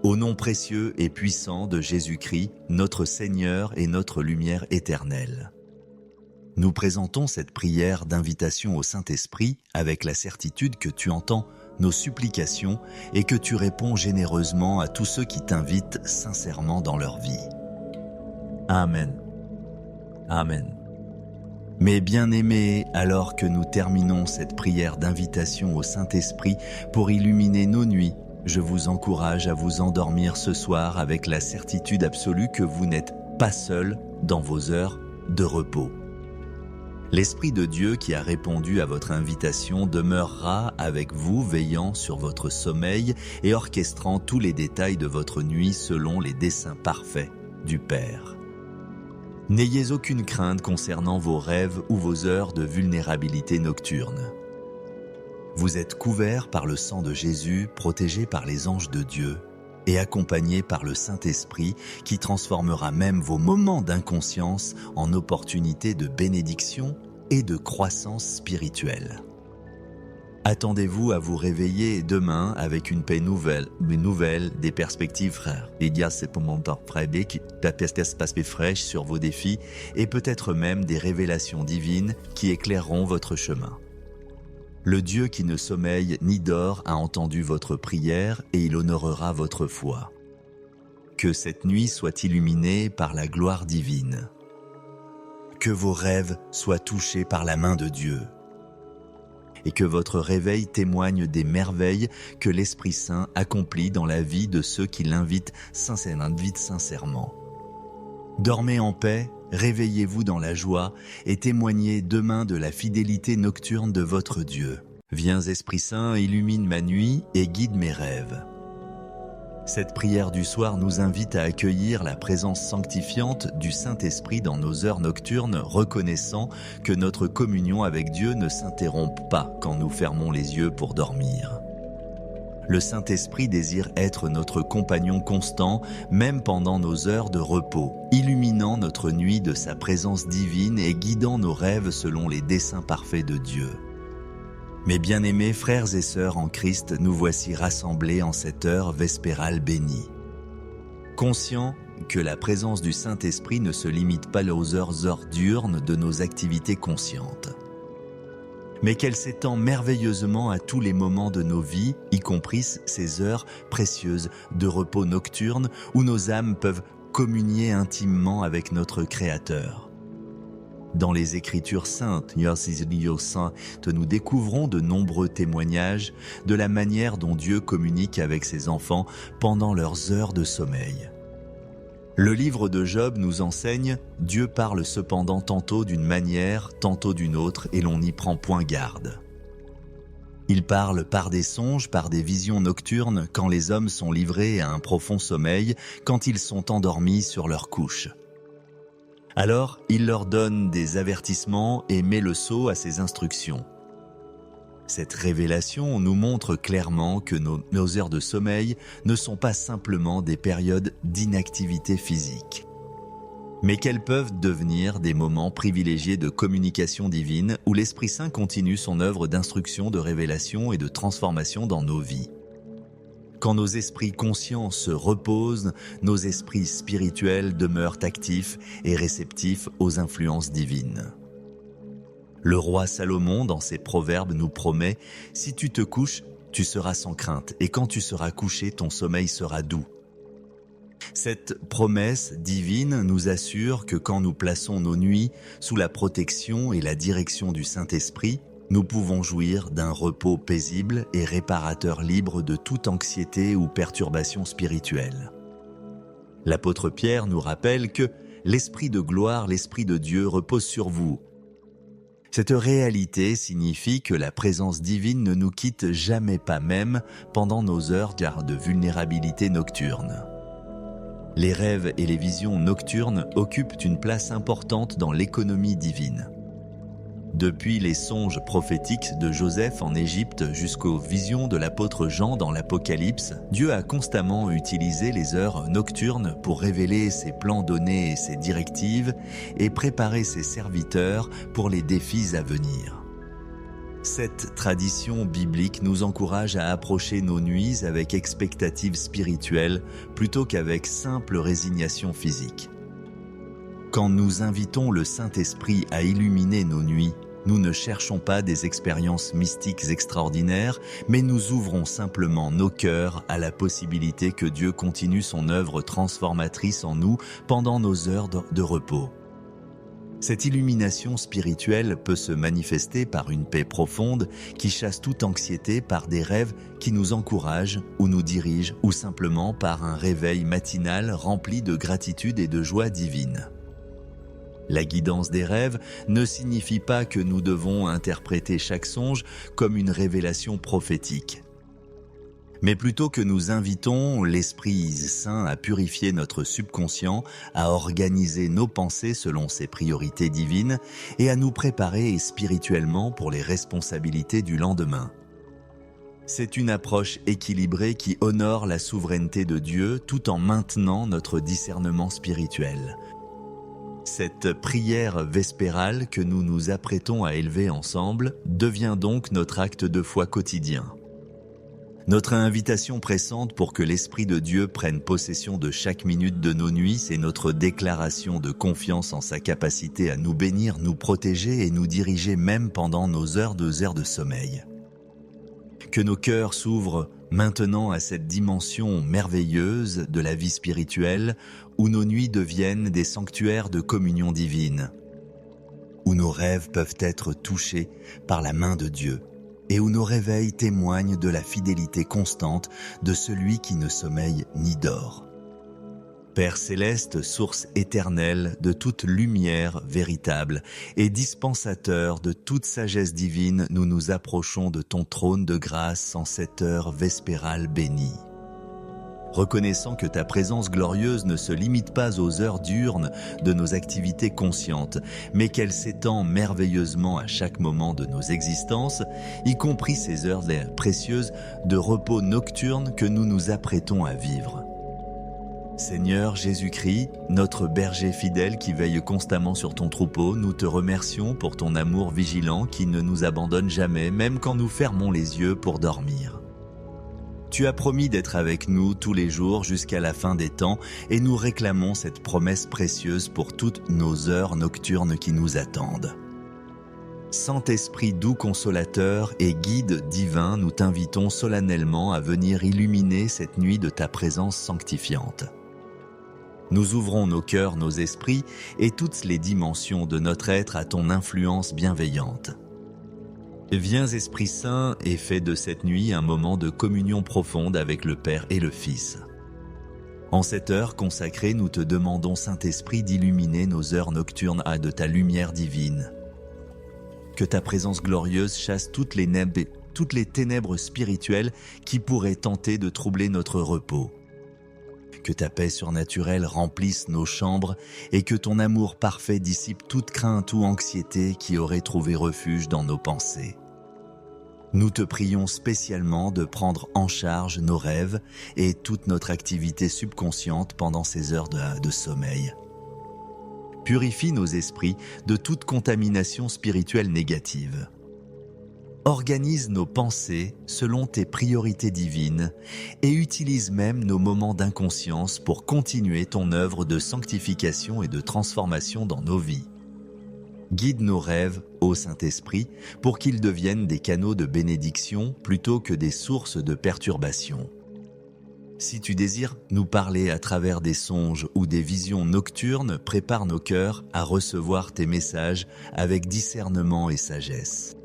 Au nom précieux et puissant de Jésus-Christ, notre Seigneur et notre lumière éternelle. Nous présentons cette prière d'invitation au Saint-Esprit avec la certitude que tu entends nos supplications et que tu réponds généreusement à tous ceux qui t'invitent sincèrement dans leur vie. Amen. Amen. Mes bien-aimés, alors que nous terminons cette prière d'invitation au Saint-Esprit pour illuminer nos nuits, je vous encourage à vous endormir ce soir avec la certitude absolue que vous n'êtes pas seul dans vos heures de repos. L'Esprit de Dieu qui a répondu à votre invitation demeurera avec vous, veillant sur votre sommeil et orchestrant tous les détails de votre nuit selon les desseins parfaits du Père. N'ayez aucune crainte concernant vos rêves ou vos heures de vulnérabilité nocturne. Vous êtes couverts par le sang de Jésus, protégés par les anges de Dieu et accompagnés par le Saint-Esprit qui transformera même vos moments d'inconscience en opportunités de bénédiction et de croissance spirituelle. Attendez-vous à vous réveiller demain avec une paix nouvelle, des perspectives frères. Il y a ces moments fraîches sur vos défis et peut-être même des révélations divines qui éclaireront votre chemin. Le Dieu qui ne sommeille ni dort a entendu votre prière et il honorera votre foi. Que cette nuit soit illuminée par la gloire divine. Que vos rêves soient touchés par la main de Dieu. Et que votre réveil témoigne des merveilles que l'Esprit Saint accomplit dans la vie de ceux qui l'invitent sincèrement. Dormez en paix, réveillez-vous dans la joie et témoignez demain de la fidélité nocturne de votre Dieu. Viens Esprit Saint, illumine ma nuit et guide mes rêves. Cette prière du soir nous invite à accueillir la présence sanctifiante du Saint-Esprit dans nos heures nocturnes, reconnaissant que notre communion avec Dieu ne s'interrompt pas quand nous fermons les yeux pour dormir. Le Saint-Esprit désire être notre compagnon constant, même pendant nos heures de repos, illuminant notre nuit de sa présence divine et guidant nos rêves selon les desseins parfaits de Dieu. Mes bien-aimés frères et sœurs en Christ, nous voici rassemblés en cette heure vespérale bénie. Conscients que la présence du Saint-Esprit ne se limite pas aux heures diurnes de nos activités conscientes, mais qu'elle s'étend merveilleusement à tous les moments de nos vies, y compris ces heures précieuses de repos nocturne où nos âmes peuvent communier intimement avec notre Créateur. Dans les Écritures saintes, nous découvrons de nombreux témoignages de la manière dont Dieu communique avec ses enfants pendant leurs heures de sommeil. Le livre de Job nous enseigne « Dieu parle cependant tantôt d'une manière, tantôt d'une autre, et l'on n'y prend point garde ». Il parle par des songes, par des visions nocturnes, quand les hommes sont livrés à un profond sommeil, quand ils sont endormis sur leur couche. Alors, il leur donne des avertissements et met le sceau à ses instructions. Cette révélation nous montre clairement que nos heures de sommeil ne sont pas simplement des périodes d'inactivité physique, mais qu'elles peuvent devenir des moments privilégiés de communication divine où l'Esprit Saint continue son œuvre d'instruction, de révélation et de transformation dans nos vies. Quand nos esprits conscients se reposent, nos esprits spirituels demeurent actifs et réceptifs aux influences divines. Le roi Salomon, dans ses proverbes, nous promet « Si tu te couches, tu seras sans crainte, et quand tu seras couché, ton sommeil sera doux. » Cette promesse divine nous assure que quand nous plaçons nos nuits sous la protection et la direction du Saint-Esprit, nous pouvons jouir d'un repos paisible et réparateur libre de toute anxiété ou perturbation spirituelle. L'apôtre Pierre nous rappelle que l'Esprit de gloire, l'Esprit de Dieu repose sur vous. Cette réalité signifie que la présence divine ne nous quitte jamais, pas même pendant nos heures de vulnérabilité nocturne. Les rêves et les visions nocturnes occupent une place importante dans l'économie divine. Depuis les songes prophétiques de Joseph en Égypte jusqu'aux visions de l'apôtre Jean dans l'Apocalypse, Dieu a constamment utilisé les heures nocturnes pour révéler ses plans donnés et ses directives et préparer ses serviteurs pour les défis à venir. Cette tradition biblique nous encourage à approcher nos nuits avec expectative spirituelle plutôt qu'avec simple résignation physique. Quand nous invitons le Saint-Esprit à illuminer nos nuits, nous ne cherchons pas des expériences mystiques extraordinaires, mais nous ouvrons simplement nos cœurs à la possibilité que Dieu continue son œuvre transformatrice en nous pendant nos heures de repos. Cette illumination spirituelle peut se manifester par une paix profonde qui chasse toute anxiété, par des rêves qui nous encouragent ou nous dirigent, ou simplement par un réveil matinal rempli de gratitude et de joie divine. La guidance des rêves ne signifie pas que nous devons interpréter chaque songe comme une révélation prophétique, mais plutôt que nous invitons l'Esprit Saint à purifier notre subconscient, à organiser nos pensées selon ses priorités divines et à nous préparer spirituellement pour les responsabilités du lendemain. C'est une approche équilibrée qui honore la souveraineté de Dieu tout en maintenant notre discernement spirituel. Cette prière vespérale que nous nous apprêtons à élever ensemble devient donc notre acte de foi quotidien. Notre invitation pressante pour que l'Esprit de Dieu prenne possession de chaque minute de nos nuits, c'est notre déclaration de confiance en sa capacité à nous bénir, nous protéger et nous diriger même pendant nos heures de sommeil. Que nos cœurs s'ouvrent maintenant à cette dimension merveilleuse de la vie spirituelle où nos nuits deviennent des sanctuaires de communion divine, où nos rêves peuvent être touchés par la main de Dieu et où nos réveils témoignent de la fidélité constante de celui qui ne sommeille ni dort. Père céleste, source éternelle de toute lumière véritable et dispensateur de toute sagesse divine, nous nous approchons de ton trône de grâce en cette heure vespérale bénie. Reconnaissant que ta présence glorieuse ne se limite pas aux heures diurnes de nos activités conscientes, mais qu'elle s'étend merveilleusement à chaque moment de nos existences, y compris ces heures précieuses de repos nocturne que nous nous apprêtons à vivre. Seigneur Jésus-Christ, notre berger fidèle qui veille constamment sur ton troupeau, nous te remercions pour ton amour vigilant qui ne nous abandonne jamais, même quand nous fermons les yeux pour dormir. Tu as promis d'être avec nous tous les jours jusqu'à la fin des temps et nous réclamons cette promesse précieuse pour toutes nos heures nocturnes qui nous attendent. Saint-Esprit doux consolateur et guide divin, nous t'invitons solennellement à venir illuminer cette nuit de ta présence sanctifiante. Nous ouvrons nos cœurs, nos esprits et toutes les dimensions de notre être à ton influence bienveillante. Viens Esprit Saint et fais de cette nuit un moment de communion profonde avec le Père et le Fils. En cette heure consacrée, nous te demandons, Saint-Esprit, d'illuminer nos heures nocturnes de ta lumière divine. Que ta présence glorieuse chasse toutes les ténèbres spirituelles qui pourraient tenter de troubler notre repos. Que ta paix surnaturelle remplisse nos chambres et que ton amour parfait dissipe toute crainte ou anxiété qui aurait trouvé refuge dans nos pensées. Nous te prions spécialement de prendre en charge nos rêves et toute notre activité subconsciente pendant ces heures de sommeil. Purifie nos esprits de toute contamination spirituelle négative. Organise nos pensées selon tes priorités divines et utilise même nos moments d'inconscience pour continuer ton œuvre de sanctification et de transformation dans nos vies. Guide nos rêves, ô Saint-Esprit, pour qu'ils deviennent des canaux de bénédiction plutôt que des sources de perturbation. Si tu désires nous parler à travers des songes ou des visions nocturnes, prépare nos cœurs à recevoir tes messages avec discernement et sagesse.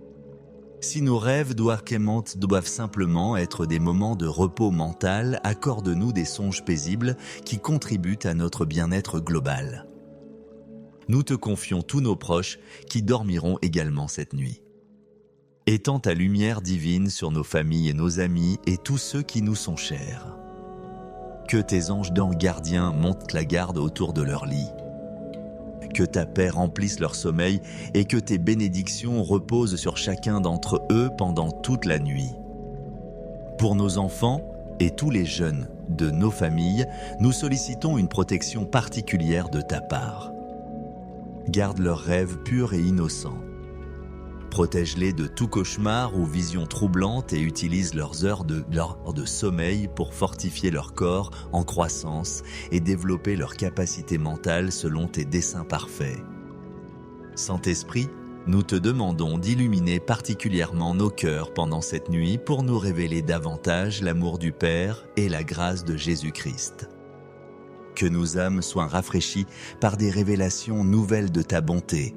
Si nos rêves doivent simplement être des moments de repos mental, accorde-nous des songes paisibles qui contribuent à notre bien-être global. Nous te confions tous nos proches qui dormiront également cette nuit. Étends ta lumière divine sur nos familles et nos amis et tous ceux qui nous sont chers. Que tes anges gardiens montent la garde autour de leur lit. Que ta paix remplisse leur sommeil et que tes bénédictions reposent sur chacun d'entre eux pendant toute la nuit. Pour nos enfants et tous les jeunes de nos familles, nous sollicitons une protection particulière de ta part. Garde leurs rêves purs et innocents. Protège-les de tout cauchemar ou vision troublante et utilise leurs heures de sommeil pour fortifier leur corps en croissance et développer leur capacité mentale selon tes desseins parfaits. Saint-Esprit, nous te demandons d'illuminer particulièrement nos cœurs pendant cette nuit pour nous révéler davantage l'amour du Père et la grâce de Jésus-Christ. Que nos âmes soient rafraîchies par des révélations nouvelles de ta bonté.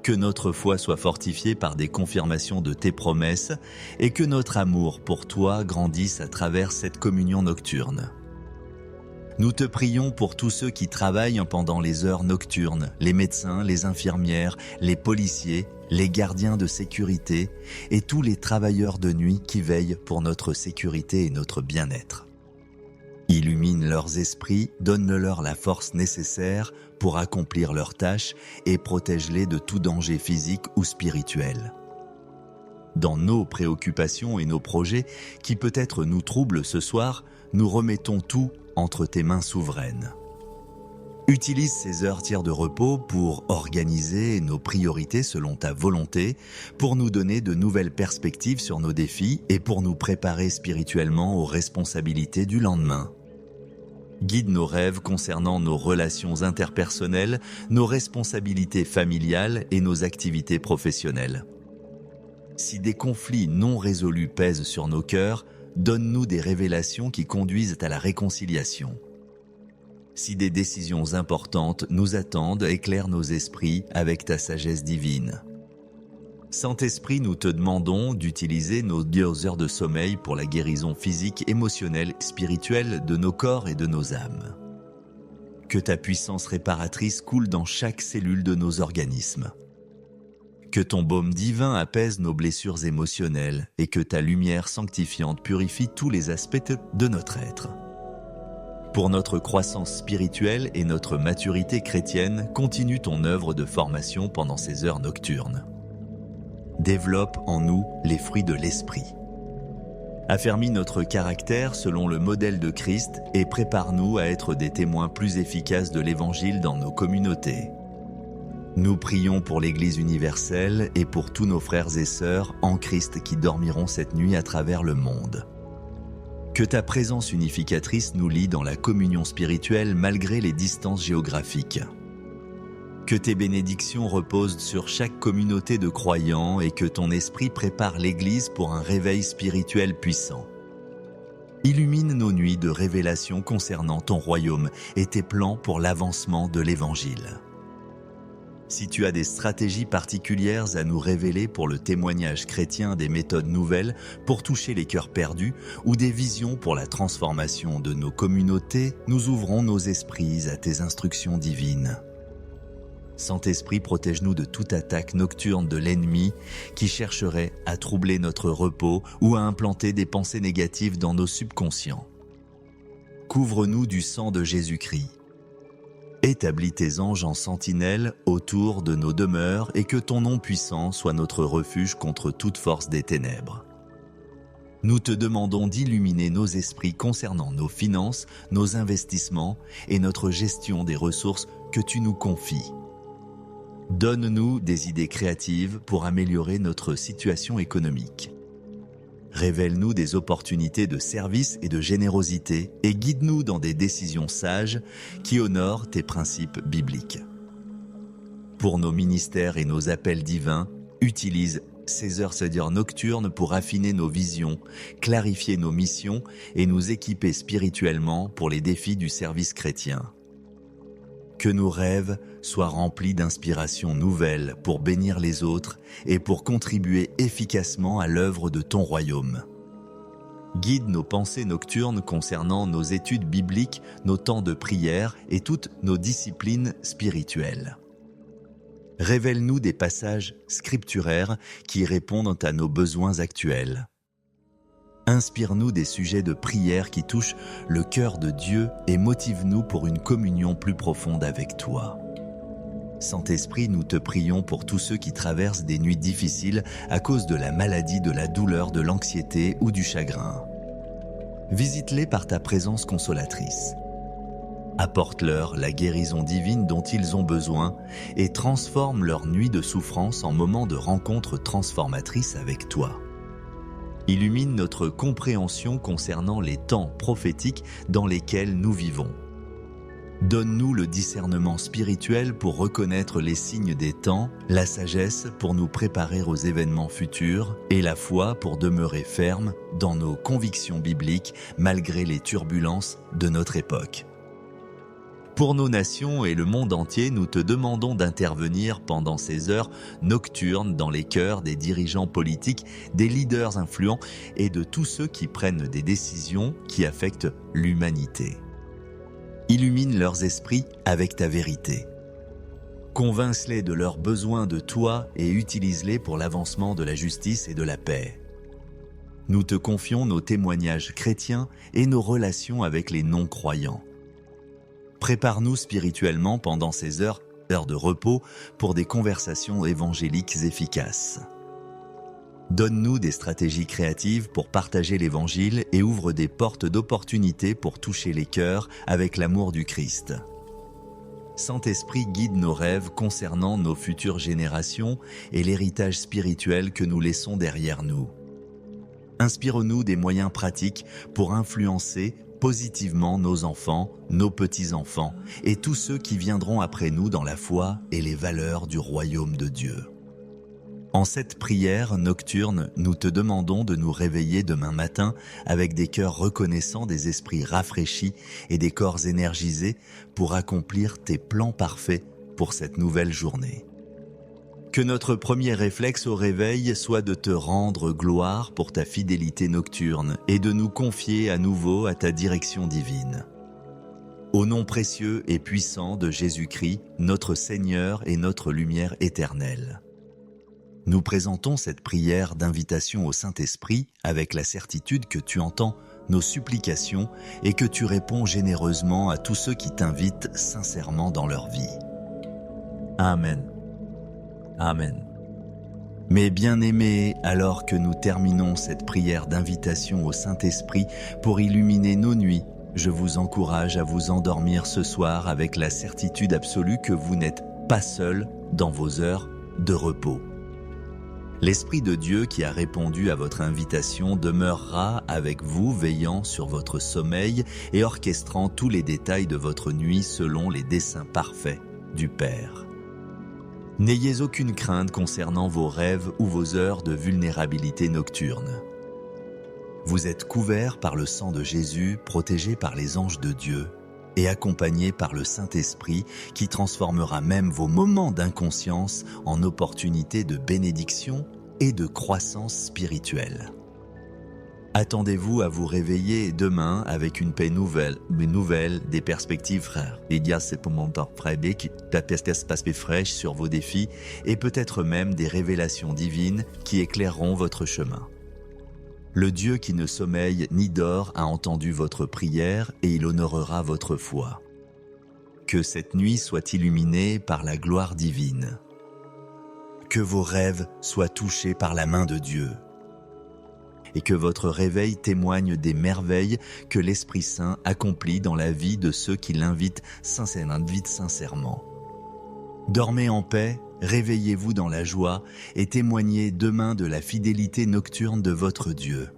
Que notre foi soit fortifiée par des confirmations de tes promesses et que notre amour pour toi grandisse à travers cette communion nocturne. Nous te prions pour tous ceux qui travaillent pendant les heures nocturnes, les médecins, les infirmières, les policiers, les gardiens de sécurité et tous les travailleurs de nuit qui veillent pour notre sécurité et notre bien-être. Illumine leurs esprits, donne-leur la force nécessaire pour accomplir leurs tâches et protège-les de tout danger physique ou spirituel. Dans nos préoccupations et nos projets qui peut-être nous troublent ce soir, nous remettons tout entre tes mains souveraines. Utilise ces heures de repos pour organiser nos priorités selon ta volonté, pour nous donner de nouvelles perspectives sur nos défis et pour nous préparer spirituellement aux responsabilités du lendemain. Guide nos rêves concernant nos relations interpersonnelles, nos responsabilités familiales et nos activités professionnelles. Si des conflits non résolus pèsent sur nos cœurs, donne-nous des révélations qui conduisent à la réconciliation. Si des décisions importantes nous attendent, éclaire nos esprits avec ta sagesse divine. Saint-Esprit, nous te demandons d'utiliser nos 2 heures de sommeil pour la guérison physique, émotionnelle, spirituelle de nos corps et de nos âmes. Que ta puissance réparatrice coule dans chaque cellule de nos organismes. Que ton baume divin apaise nos blessures émotionnelles et que ta lumière sanctifiante purifie tous les aspects de notre être. Pour notre croissance spirituelle et notre maturité chrétienne, continue ton œuvre de formation pendant ces heures nocturnes. Développe en nous les fruits de l'esprit. Affermis notre caractère selon le modèle de Christ et prépare-nous à être des témoins plus efficaces de l'Évangile dans nos communautés. Nous prions pour l'Église universelle et pour tous nos frères et sœurs en Christ qui dormiront cette nuit à travers le monde. Que ta présence unificatrice nous lie dans la communion spirituelle malgré les distances géographiques. Que tes bénédictions reposent sur chaque communauté de croyants et que ton esprit prépare l'Église pour un réveil spirituel puissant. Illumine nos nuits de révélation concernant ton royaume et tes plans pour l'avancement de l'Évangile. Si tu as des stratégies particulières à nous révéler pour le témoignage chrétien, des méthodes nouvelles pour toucher les cœurs perdus ou des visions pour la transformation de nos communautés, nous ouvrons nos esprits à tes instructions divines. Saint-Esprit, protège-nous de toute attaque nocturne de l'ennemi qui chercherait à troubler notre repos ou à implanter des pensées négatives dans nos subconscients. Couvre-nous du sang de Jésus-Christ. Établis tes anges en sentinelle autour de nos demeures et que ton nom puissant soit notre refuge contre toute force des ténèbres. Nous te demandons d'illuminer nos esprits concernant nos finances, nos investissements et notre gestion des ressources que tu nous confies. Donne-nous des idées créatives pour améliorer notre situation économique. Révèle-nous des opportunités de service et de générosité et guide-nous dans des décisions sages qui honorent tes principes bibliques. Pour nos ministères et nos appels divins, utilise ces heures nocturnes pour affiner nos visions, clarifier nos missions et nous équiper spirituellement pour les défis du service chrétien. Que nos rêves soient remplis d'inspiration nouvelle pour bénir les autres et pour contribuer efficacement à l'œuvre de ton royaume. Guide nos pensées nocturnes concernant nos études bibliques, nos temps de prière et toutes nos disciplines spirituelles. Révèle-nous des passages scripturaires qui répondent à nos besoins actuels. Inspire-nous des sujets de prière qui touchent le cœur de Dieu et motive-nous pour une communion plus profonde avec toi. Saint-Esprit, nous te prions pour tous ceux qui traversent des nuits difficiles à cause de la maladie, de la douleur, de l'anxiété ou du chagrin. Visite-les par ta présence consolatrice. Apporte-leur la guérison divine dont ils ont besoin et transforme leur nuit de souffrance en moments de rencontre transformatrice avec toi. Illumine notre compréhension concernant les temps prophétiques dans lesquels nous vivons. Donne-nous le discernement spirituel pour reconnaître les signes des temps, la sagesse pour nous préparer aux événements futurs et la foi pour demeurer ferme dans nos convictions bibliques malgré les turbulences de notre époque. Pour nos nations et le monde entier, nous te demandons d'intervenir pendant ces heures nocturnes dans les cœurs des dirigeants politiques, des leaders influents et de tous ceux qui prennent des décisions qui affectent l'humanité. Illumine leurs esprits avec ta vérité. Convince-les de leurs besoins de toi et utilise-les pour l'avancement de la justice et de la paix. Nous te confions nos témoignages chrétiens et nos relations avec les non-croyants. Prépare-nous spirituellement pendant ces heures de repos pour des conversations évangéliques efficaces. Donne-nous des stratégies créatives pour partager l'Évangile et ouvre des portes d'opportunités pour toucher les cœurs avec l'amour du Christ. Saint-Esprit, guide nos rêves concernant nos futures générations et l'héritage spirituel que nous laissons derrière nous. Inspire-nous des moyens pratiques pour influencer positivement nos enfants, nos petits-enfants et tous ceux qui viendront après nous dans la foi et les valeurs du royaume de Dieu. En cette prière nocturne, nous te demandons de nous réveiller demain matin avec des cœurs reconnaissants, des esprits rafraîchis et des corps énergisés pour accomplir tes plans parfaits pour cette nouvelle journée. Que notre premier réflexe au réveil soit de te rendre gloire pour ta fidélité nocturne et de nous confier à nouveau à ta direction divine. Au nom précieux et puissant de Jésus-Christ, notre Seigneur et notre lumière éternelle. Nous présentons cette prière d'invitation au Saint-Esprit avec la certitude que tu entends nos supplications et que tu réponds généreusement à tous ceux qui t'invitent sincèrement dans leur vie. Amen. Amen. Mes bien-aimés, alors que nous terminons cette prière d'invitation au Saint-Esprit pour illuminer nos nuits, je vous encourage à vous endormir ce soir avec la certitude absolue que vous n'êtes pas seul dans vos heures de repos. L'Esprit de Dieu qui a répondu à votre invitation demeurera avec vous, veillant sur votre sommeil et orchestrant tous les détails de votre nuit selon les desseins parfaits du Père. N'ayez aucune crainte concernant vos rêves ou vos heures de vulnérabilité nocturne. Vous êtes couverts par le sang de Jésus, protégés par les anges de Dieu et accompagnés par le Saint-Esprit qui transformera même vos moments d'inconscience en opportunités de bénédiction et de croissance spirituelle. Attendez-vous à vous réveiller demain avec une paix nouvelle, des perspectives frères. Fraîches sur vos défis et peut-être même des révélations divines qui éclaireront votre chemin. Le Dieu qui ne sommeille ni dort a entendu votre prière et il honorera votre foi. Que cette nuit soit illuminée par la gloire divine. Que vos rêves soient touchés par la main de Dieu. Et que votre réveil témoigne des merveilles que l'Esprit Saint accomplit dans la vie de ceux qui l'invitent sincèrement. Dormez en paix, réveillez-vous dans la joie et témoignez demain de la fidélité nocturne de votre Dieu.